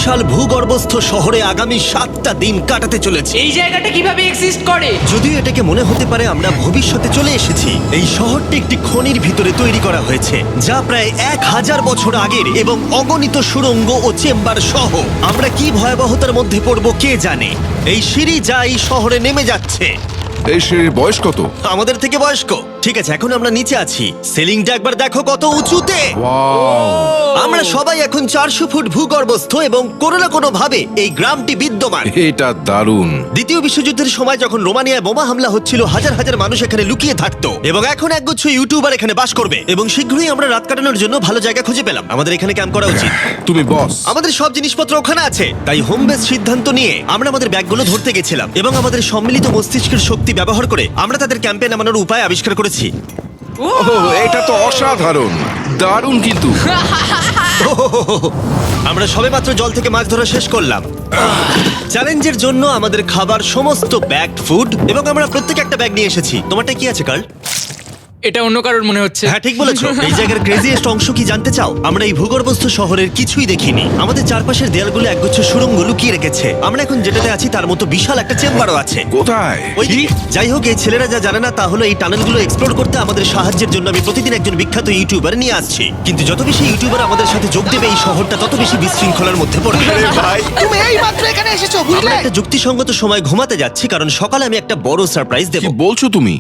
বিশাল ভূগর্ভস্থ শহরে আগামী 7টা দিন কাটাতে চলেছি। এই জায়গাটা কিভাবে এক্সিস্ট করে? যদিও এটাকে মনে হতে পারে আমরা ভবিষ্যতে চলে এসেছি, এই শহরটি একটি খনির ভিতরে তৈরি করা হয়েছে যা প্রায় 1000 বছর আগের এবং অগণিত সুড়ঙ্গ ও চেম্বার সহ। আমরা কি ভয়াবহতার মধ্যে পড়বো কে জানে। এই সিঁড়ি যা এই শহরে নেমে যাচ্ছে এই সিঁড়ির বয়স কত? আমাদের থেকে বয়স্ক। ঠিক আছে, এখন আমরা নিচে আছি। সিলিংটা একবার দেখো কত উঁচুতে। আমরা সবাই এখন 400 ফুট ভূগর্ভস্থ এবং কোনো না কোনো ভাবে এই গ্রামটি বিদ্যমান। এটা দারুণ। দ্বিতীয় বিশ্বযুদ্ধের সময় যখন রোমানিয়ায় বোমা হামলা হচ্ছিল, হাজার হাজার মানুষ এখানে লুকিয়ে থাকতো এবং এখন একগুচ্ছ ইউটিউবার এখানে বাস করবে। এবং শীঘ্রই আমরা রাত কাটানোর জন্য ভালো জায়গা খুঁজে পেলাম। আমাদের এখানে ক্যাম্প করা উচিত। তুমি বস। আমাদের সব জিনিসপত্র ওখানে আছে, তাই হোম বেস সিদ্ধান্ত নিয়ে আমরা আমাদের ব্যাগগুলো ধরতে গেছিলাম এবং আমাদের সম্মিলিত মস্তিষ্কের শক্তি ব্যবহার করে আমরা তাদের ক্যাম্পে নামানোর উপায় আবিষ্কার করেছি। এটা তো অসাধারণ, দারুণ। কিন্তু আমরা সবেমাত্র জল থেকে মাছ ধরা শেষ করলাম। চ্যালেঞ্জের জন্য আমাদের খাবার সমস্ত ব্যাগড ফুড এবং আমরা প্রত্যেক একটা ব্যাগ নিয়ে এসেছি। তোমারটা কি আছে কার্ল? এটা অন্য কারোর মনে হচ্ছে। হ্যাঁ, ঠিক বলেছো। এই জায়গার ক্রেজিয়েস্ট অংশ কি জানতে চাও? আমরা এই ভূগর্ভস্থ শহরের কিছুই দেখিনি। আমাদের চারপাশের দেয়ালগুলো একগুচ্ছ সুড়ঙ্গ লুকিয়ে রেখেছে। আমরা এখন যেটাতে আছি তার মতো বিশাল একটা চেম্বারও আছে। কোথায়? ওই দিকে। যাই হোক, এই ছেলেরা যা জানে না তা হলো এই টানেলগুলো এক্সপ্লোর করতে আমাদের সাহায্যের জন্য আমি প্রতিদিন একজন বিখ্যাত ইউটিউবার নিয়ে আসছি। কিন্তু যত বেশি ইউটিউবার আমাদের সাথে যোগ দেবে, এই শহরটা তত বেশি বিশৃঙ্খলার মধ্যে পড়বে। ভাই, তুমি এই মাত্র এখানে এসেছো, বুঝলে? আমরা একটা যুক্তিসঙ্গত সময় ঘুমাতে যাচ্ছি কারণ সকালে আমি একটা বড় সারপ্রাইজ দেব। কি বলছো তুমি?